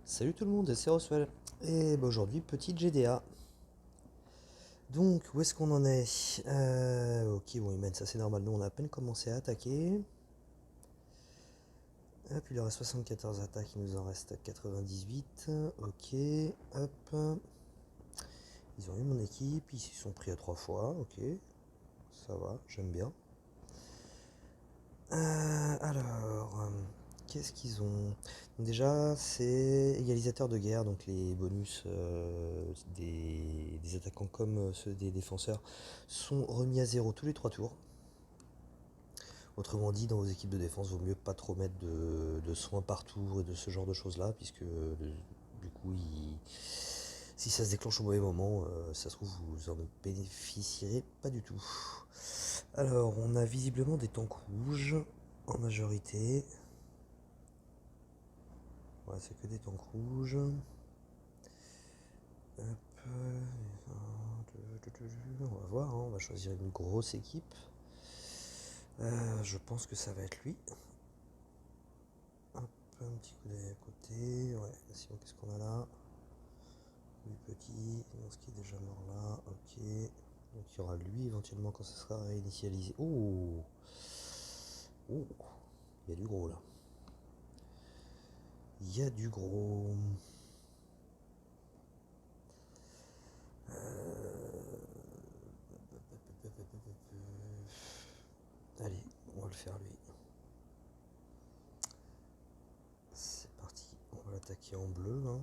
Salut tout le monde, c'est Roswell. Et bah aujourd'hui, petite GDA. Donc, où est-ce qu'on en est? Ok, bon, ils mènent ça, c'est normal. Nous, on a à peine commencé à attaquer. Hop, il leur reste 74 attaques, il nous en reste 98. Ok, hop. Ils ont eu mon équipe, ils s'y sont pris à 3 fois. Ok, ça va, j'aime bien. Alors, qu'est-ce qu'ils ont? Donc déjà, c'est égalisateur de guerre, donc les bonus des attaquants comme ceux des défenseurs sont remis à zéro tous les 3 tours. Autrement dit, dans vos équipes de défense, vaut mieux pas trop mettre de soins par tour et de ce genre de choses-là, puisque du coup, si ça se déclenche au mauvais moment, ça se trouve, vous en bénéficierez pas du tout. Alors, on a visiblement des tanks rouges en majorité. Ouais, c'est que des tanks rouges. Hop, on va voir, hein, on va choisir une grosse équipe. Je pense que ça va être lui. Hop, un petit coup d'œil à côté. Ouais, sinon qu'est-ce qu'on a là? Lui petit, ce qui est déjà mort là, ok. Donc il y aura lui éventuellement quand ça sera réinitialisé. Oh, oh, il y a du gros là. Il y a du gros. Allez, on va le faire lui. C'est parti, on va l'attaquer en bleu. Hein.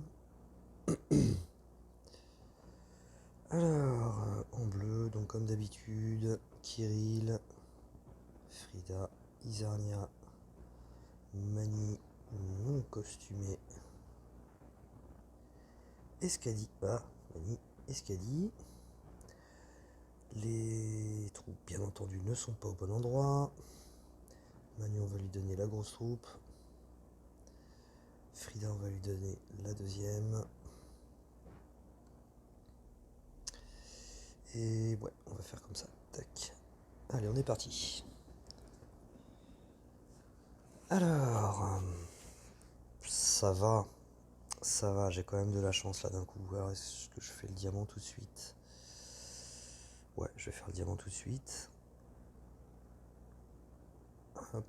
Alors, en bleu, donc comme d'habitude, Kirill, Frida, Izarnia, Mani, non costumé, Escadi, Mani, Escadi. Les troupes, bien entendu, ne sont pas au bon endroit. Manu, on va lui donner la grosse troupe. Frida, on va lui donner la deuxième. Et ouais, on va faire comme ça. Tac. Allez, on est parti. Alors, ça va. Ça va, j'ai quand même de la chance là d'un coup. Alors, est-ce que je fais le diamant tout de suite? Ouais, je vais faire le diamant tout de suite. Hop.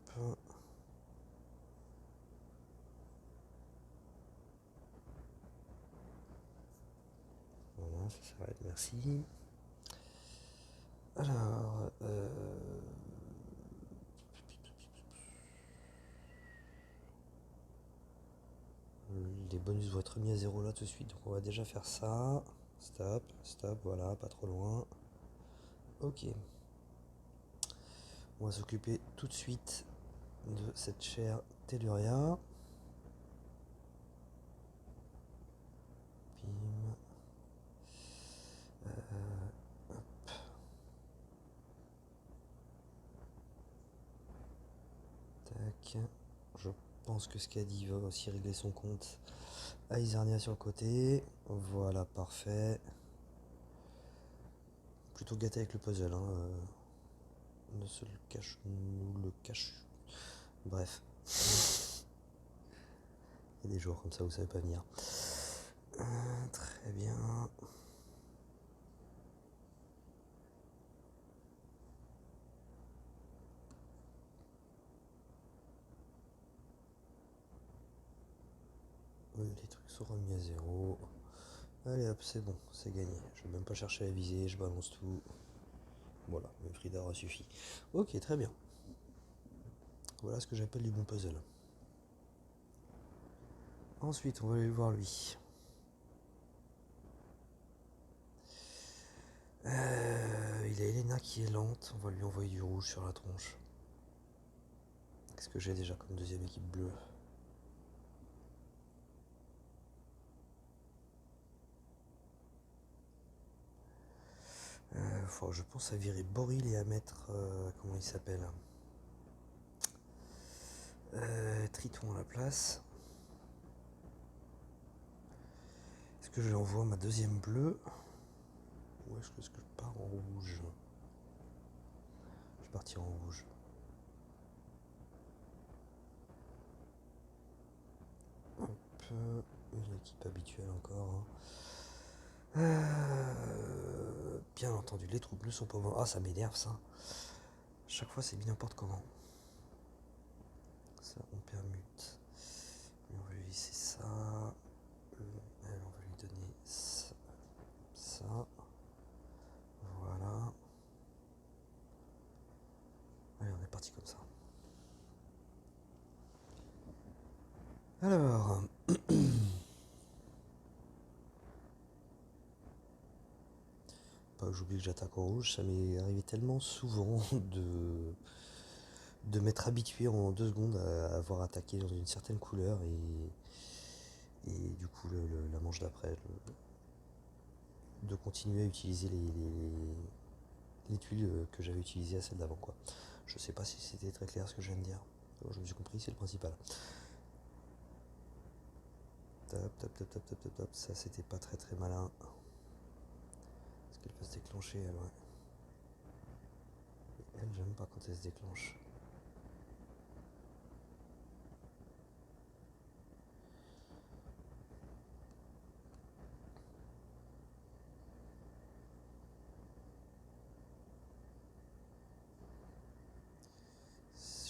Voilà, ça s'arrête, merci. Alors, les bonus vont être mis à zéro là tout de suite, donc on va déjà faire ça. Stop, stop, voilà, pas trop loin. Ok. On va s'occuper tout de suite de cette chère Telluria. Bim. Tac. Je pense que Skadi va aussi régler son compte à Izarnia sur le côté. Voilà, parfait. Plutôt gâté avec le puzzle. Hein. Ne se le cache, nous le cache. Bref. Il y a des jours comme ça où ça ne veut pas venir. Très bien. Les trucs sont remis à zéro. Allez hop, c'est bon, c'est gagné. Je vais même pas chercher à viser, je balance tout. Voilà, le Frida aura suffi. Ok, très bien. Voilà ce que j'appelle du bon puzzle. Ensuite, on va aller voir lui. Il a Elena qui est lente, on va lui envoyer du rouge sur la tronche. Qu'est-ce que j'ai déjà comme deuxième équipe bleue? Je pense à virer Boril et à mettre... comment il s'appelle? Triton à la place. Est-ce que je lui envoie ma deuxième bleue? Ou est-ce que je pars en rouge? Je vais partir en rouge. Hop, l'équipe habituelle encore, hein. Bien entendu, les troupes ne sont pas... Ah, ça m'énerve ça. Chaque fois, c'est mis n'importe comment. Ça, on permute. On va lui laisser ça. Elle, on va lui donner ça. Ça. Voilà. Allez, on est parti comme ça. Alors... Pas que j'oublie que j'attaque en rouge, ça m'est arrivé tellement souvent de m'être habitué en 2 secondes à avoir attaqué dans une certaine couleur et du coup la manche d'après de continuer à utiliser les tuiles que j'avais utilisées à celle d'avant quoi. Je sais pas si c'était très clair ce que je viens de dire. Alors, je me suis compris, c'est le principal. Top, top, top, top, top, top, top. Ça c'était pas très très malin. Parce qu'elle peut se déclencher elle, ouais. Et elle, j'aime pas quand elle se déclenche.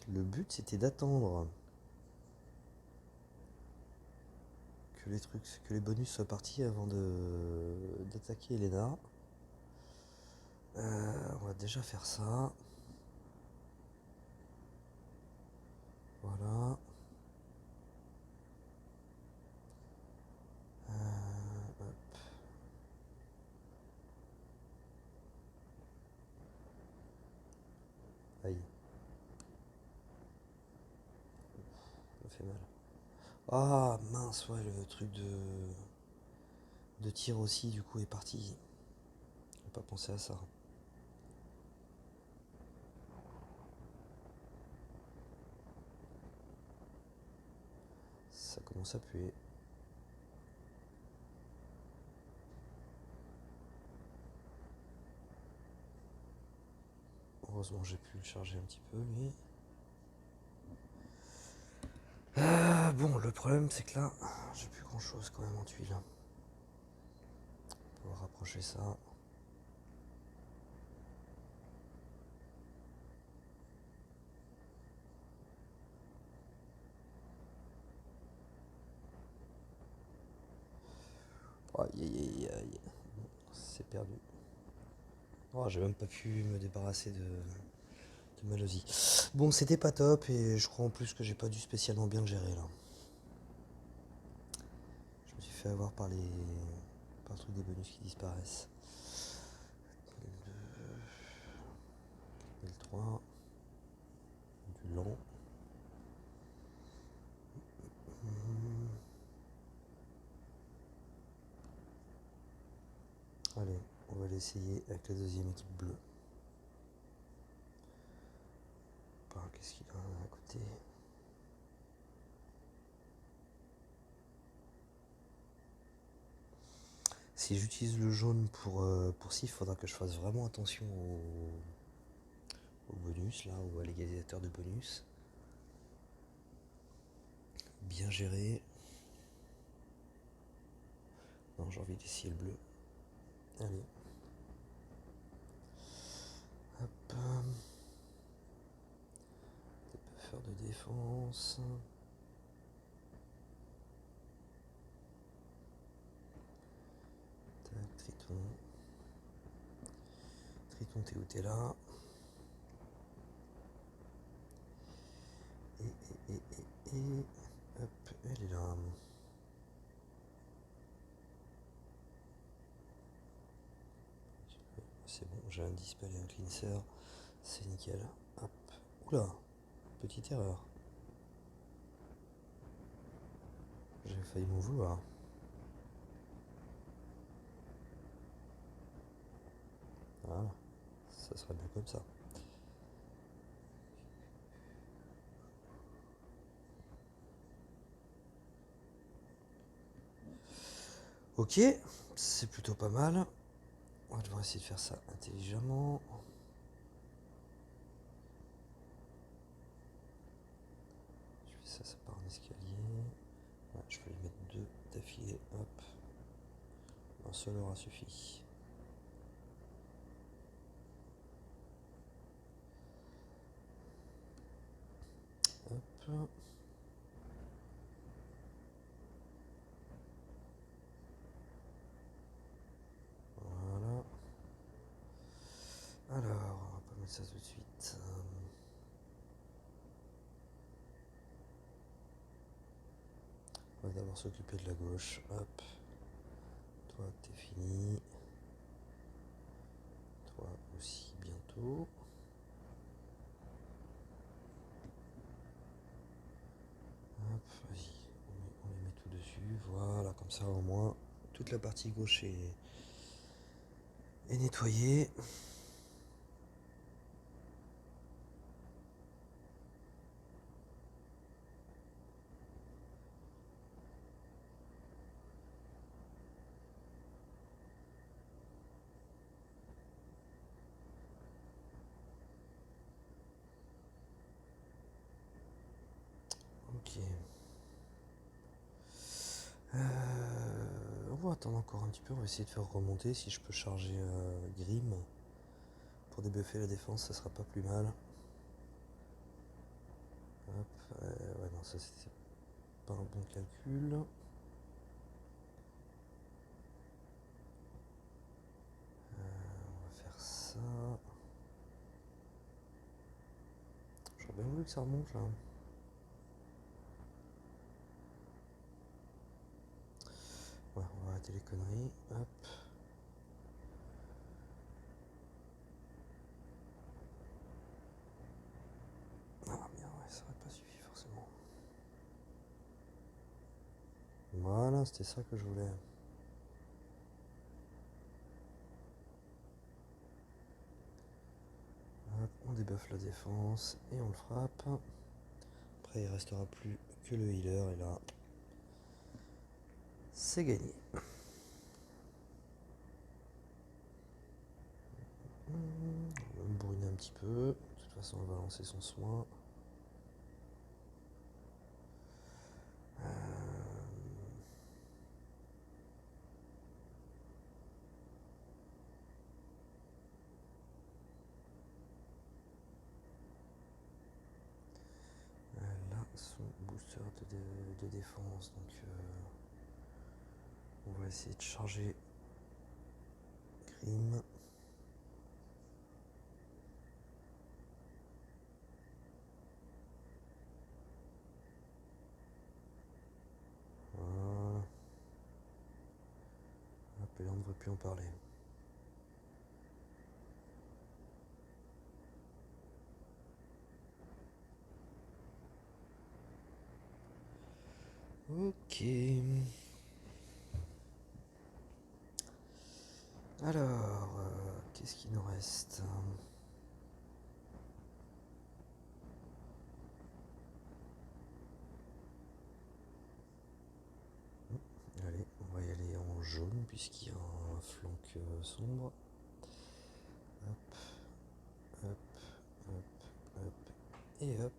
Le but c'était d'attendre que les trucs, que les bonus soient partis avant d'attaquer Elena. On va déjà faire ça. Voilà. Hop. Aïe, ça fait mal. Ah mince, ouais, le truc de tir aussi, du coup, est parti. J'ai pas pensé à ça. Ça commence à puer. Heureusement, j'ai pu le charger un petit peu, lui. Bon, le problème, c'est que là, j'ai plus grand chose quand même en tuile. On va rapprocher ça. Aïe aïe aïe aïe. C'est perdu. Oh, j'ai même pas pu me débarrasser de Malosy. Bon, c'était pas top et je crois en plus que j'ai pas dû spécialement bien le gérer là. Je me suis fait avoir par par le truc des bonus qui disparaissent. 1003. Du lent. Allez, on va l'essayer avec la deuxième équipe bleue. Qu'est-ce qu'il a à côté? Si j'utilise le jaune pour ça, il faudra que je fasse vraiment attention au bonus, là, ou à l'égalisateur de bonus. Bien géré. Non, j'ai envie d'essayer le bleu. Allez. Hop. Des buffers de défense. Tac, Triton. Triton, t'es où? T'es là. Et hop, elle est là. C'est bon, j'ai un dispel et un cleanser. C'est nickel. Hop. Oula, petite erreur. J'ai failli m'en vouloir. Voilà, ça sera mieux comme ça. Ok, c'est plutôt pas mal. On va devoir essayer de faire ça intelligemment. Je fais ça, ça part en escalier. Ouais, je vais lui mettre 2 d'affilée seul aura suffi. Hop. Voilà. Alors, on va pas mettre ça tout de suite. On va d'abord s'occuper de la gauche. Hop. Toi, t'es fini. Toi aussi, bientôt. Hop, vas-y. On les met tout dessus. Voilà, comme ça au moins, toute la partie gauche est nettoyée. Ok. On va attendre encore un petit peu, on va essayer de faire remonter. Si je peux charger Grim pour débuffer la défense, ça sera pas plus mal. Hop, ouais non, ça c'était pas un bon calcul. On va faire ça. J'aurais bien voulu que ça remonte là. Ouais, on va arrêter les conneries. Hop. Ah merde, ouais, ça aurait pas suffi forcément. Voilà, c'était ça que je voulais. Hop, on débuffe la défense et on le frappe. Après, il restera plus que le healer et là, c'est gagné. On va me brûler un petit peu. De toute façon, on va lancer son soin. Là, son booster de défense. Donc, on va essayer de charger Grim. Voilà. Hop, et là, on ne devrait plus en parler. Ok. Alors, qu'est-ce qu'il nous reste? Allez, on va y aller en jaune puisqu'il y a un flanc sombre. Hop, hop, hop, hop, et hop.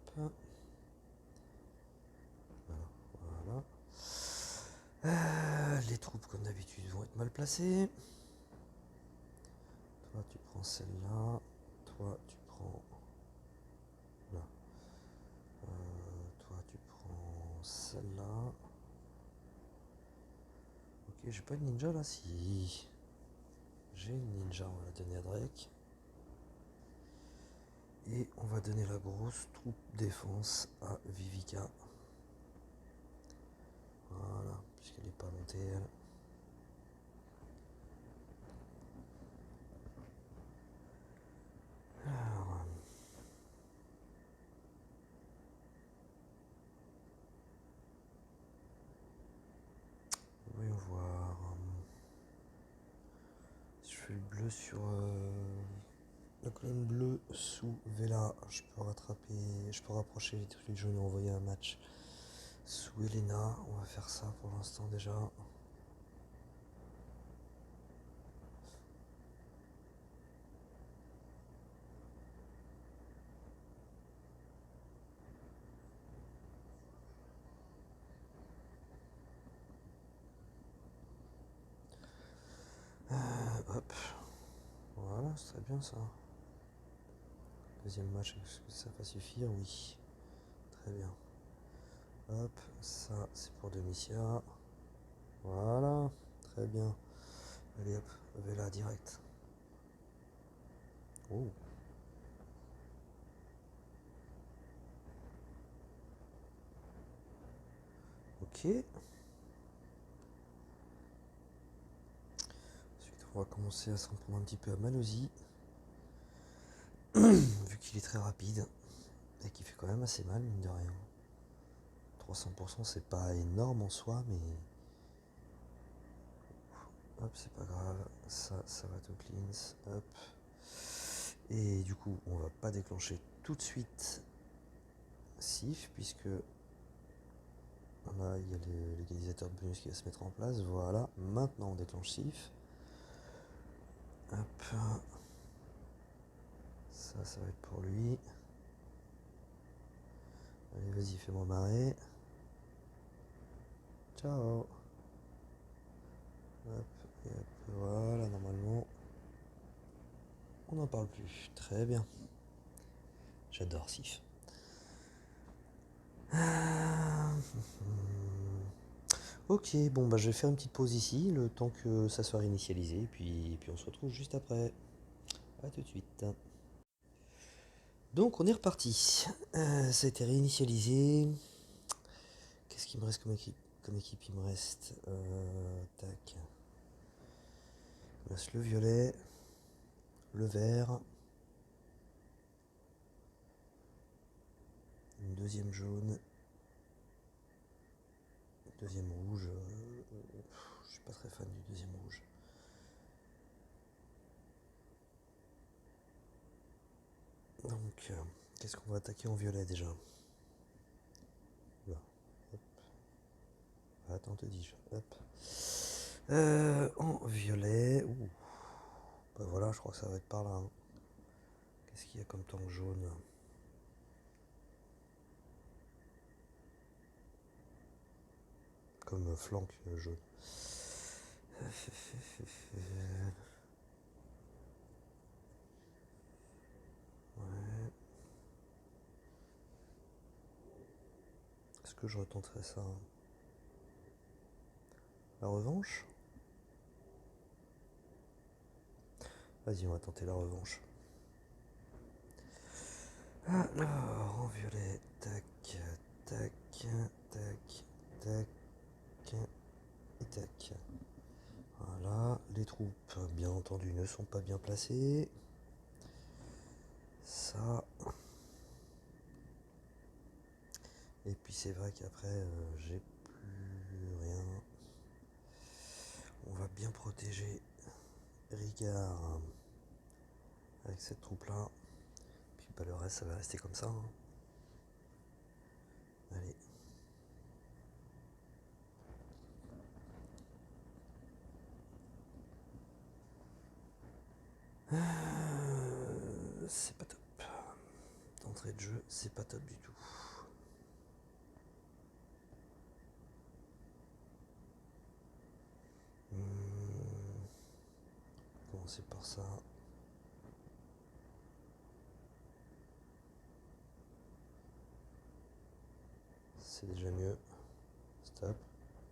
Voilà. Les troupes, comme d'habitude, vont être mal placées. Toi, tu prends celle-là. Toi, tu prends là. Toi, tu prends celle-là. Ok, j'ai pas de ninja là. Si. J'ai une ninja, on va la donner à Drake. Et on va donner la grosse troupe défense à Vivica. Voilà, puisqu'elle n'est pas montée elle. Alors, voyons voir. Si je fais le bleu sur la colonne bleue sous Vela, je peux rattraper, je peux rapprocher les trucs jaunes et envoyer un match sous Elena. On va faire ça pour l'instant déjà. c'est très bien ça. Deuxième match, est-ce que ça va suffire? Oui. Très bien. Hop, ça c'est pour Demicia. Voilà, très bien. Allez hop, Vela direct. Oh. Ok. Ensuite, on va commencer à s'en prendre un petit peu à Malozzi. Vu qu'il est très rapide et qu'il fait quand même assez mal, mine de rien. 300% c'est pas énorme en soi, mais hop, c'est pas grave, ça va tout cleans, hop. Et du coup, on va pas déclencher tout de suite SIF, puisque là, il y a l'égalisateur de bonus qui va se mettre en place, voilà. Maintenant, on déclenche SIF. Hop. Ça va être pour lui. Allez, vas-y, fais-moi marrer. Ciao. Hop, et hop, voilà, normalement, on n'en parle plus. Très bien. J'adore SIF. Ok, bon bah je vais faire une petite pause ici, le temps que ça soit réinitialisé, puis on se retrouve juste après. A tout de suite. Donc on est reparti. Ça a été réinitialisé. Qu'est-ce qu'il me reste comme équipe? Comme équipe il me reste tac. Il me reste le violet, le vert, une deuxième jaune, une deuxième rouge. Je suis pas très fan du deuxième rouge. Donc qu'est-ce qu'on va attaquer en violet déjà? Là. Hop. Attends, te dis-je. Hop. En violet. Ouh. Bah voilà, je crois que ça va être par là. Hein. Qu'est-ce qu'il y a comme tank jaune? Comme flanc jaune. Ouais. Est-ce que je retenterai ça? La revanche? Vas-y, on va tenter la revanche. Alors, en violet, tac, tac, tac, tac, et tac. Voilà, les troupes, bien entendu, ne sont pas bien placées. Ça. Et puis c'est vrai qu'après, j'ai plus rien. On va bien protéger Rigard avec cette troupe-là. Puis bah, le reste, ça va rester comme ça. Hein. Allez. C'est pas top. D'entrée de jeu, c'est pas top du tout. Commencer par ça. C'est déjà mieux. Stop.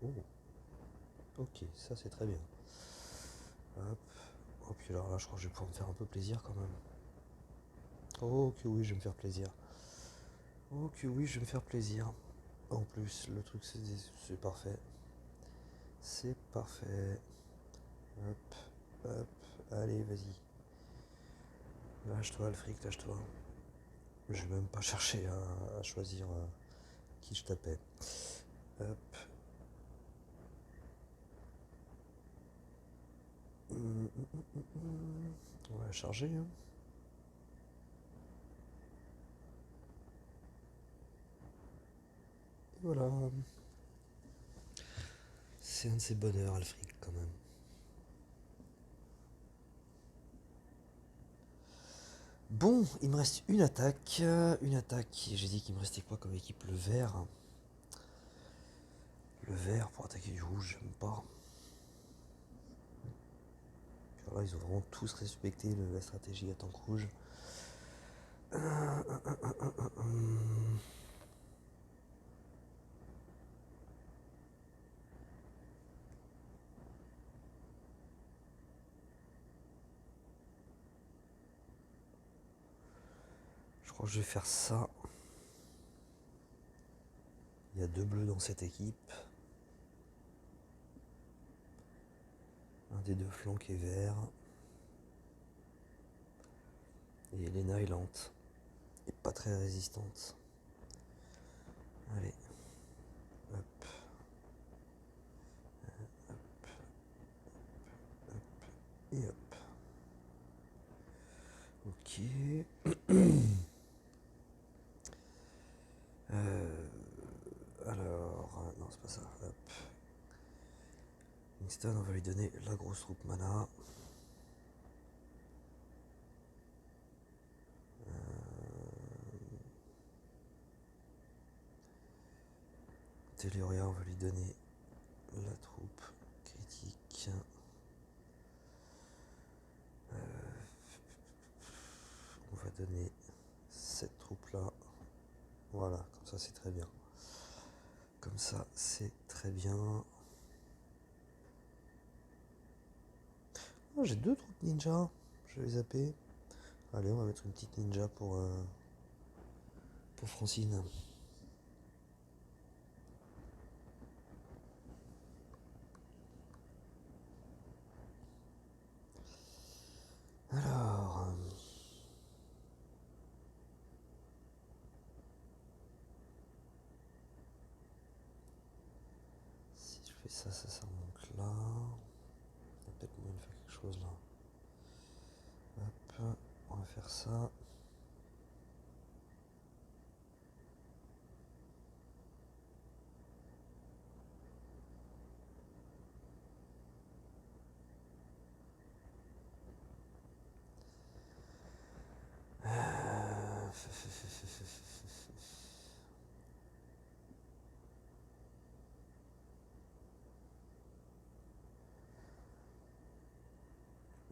Oh. Ok, ça c'est très bien. Hop. Oh, puis alors là, je crois que je vais pouvoir me faire un peu plaisir quand même. Oh que oui, je vais me faire plaisir. Oh que oui, je vais me faire plaisir. En plus, le truc, c'est parfait. C'est parfait. Hop, hop. Allez, vas-y. Lâche-toi, le fric, lâche-toi. Je vais même pas chercher à choisir qui je tapais. Hop. On va la charger. Hein. Et voilà. C'est un de ses bonheurs, Alfric, quand même. Bon, il me reste une attaque. Une attaque. J'ai dit qu'il me restait quoi comme équipe? Le vert. Le vert pour attaquer du rouge, j'aime pas. Là, ils ont vraiment tous respecté la stratégie à tank rouge. Je crois que je vais faire ça. Il y a 2 bleus dans cette équipe. Un des 2 flancs qui est vert. Et Elena est lente. Et pas très résistante. Allez. Hop. Et hop. Ok. Alors, non, c'est pas ça. Hop. Winston, on va lui donner la grosse troupe mana. Telluria, on va lui donner la troupe critique. On va donner cette troupe là. Voilà, comme ça c'est très bien. Comme ça c'est très bien. Oh, j'ai 2 troupes ninja. Je vais les zapper. Allez, on va mettre une petite ninja pour Francine. Alors. Si je fais ça, ça remonte là. Il y a peut-être moyen de faire quelque chose là. Hop, on va faire ça.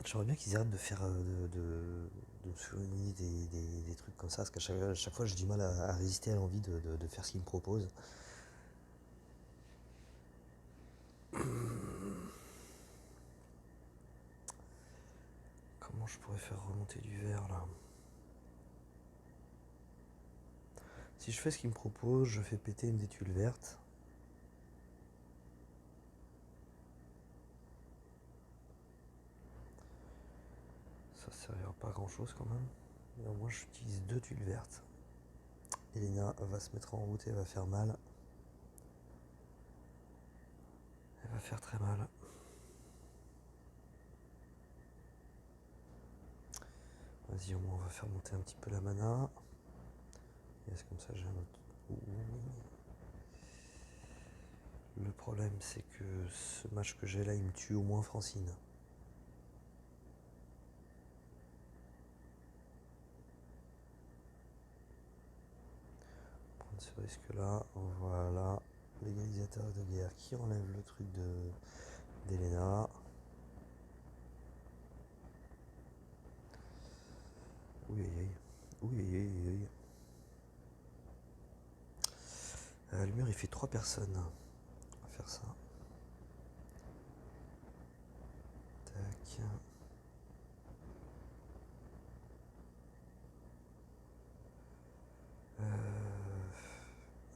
J'aimerais bien qu'ils arrêtent de faire de me souligner des trucs comme ça, parce qu'à chaque fois j'ai du mal à résister à l'envie de faire ce qu'ils me proposent. Comment je pourrais faire remonter du verre là? Si je fais ce qu'ils me proposent, je fais péter une des tuiles vertes. Ça servira pas à grand chose quand même. Mais au moins j'utilise 2 tuiles vertes. Elena va se mettre en route et va faire mal. Elle va faire très mal. Vas-y, au moins on va faire monter un petit peu la mana. Et est-ce comme ça j'ai un autre. Ouh. Le problème c'est que ce match que j'ai là il me tue au moins Francine. Prendre ce risque là, voilà. L'égalisateur de guerre qui enlève le truc d'Elena. Oui, oui, oui, oui, oui. Le mur il fait 3 personnes. On va faire ça. Tac.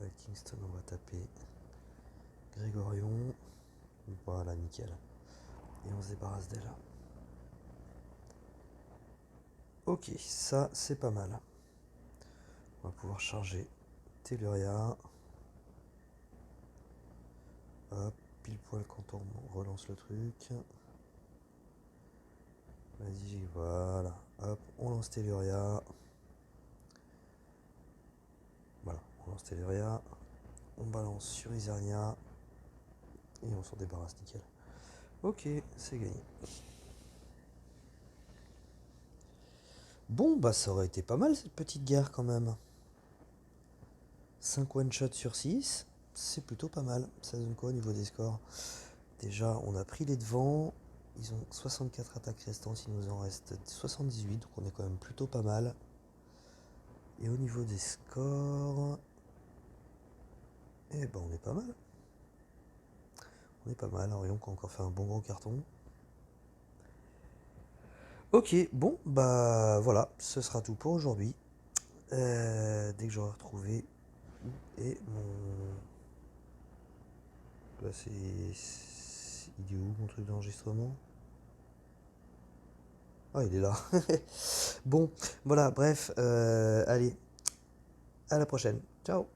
Avec Kingston on va taper Grégorion. Voilà, nickel. Et on se débarrasse d'elle. Ok, ça c'est pas mal. On va pouvoir charger Telluria. Hop, pile poil quand on relance le truc. Vas-y, voilà. Hop, on lance Telluria. Voilà, on lance Telluria. On balance sur Isarnia. Et on s'en débarrasse, nickel. Ok, c'est gagné. Bon, bah ça aurait été pas mal cette petite guerre quand même. 5 one-shot sur 6, c'est plutôt pas mal. Ça donne quoi au niveau des scores? Déjà, on a pris les devants. Ils ont 64 attaques restantes, il nous en reste 78, donc on est quand même plutôt pas mal. Et au niveau des scores, eh ben on est pas mal. On est pas mal, Orion qui a encore fait un bon gros carton. Ok, bon, bah voilà, ce sera tout pour aujourd'hui. Dès que j'aurai retrouvé où est mon... Là c'est... Il est où mon truc d'enregistrement? Ah, il est là. Bon, voilà, bref, allez, à la prochaine. Ciao.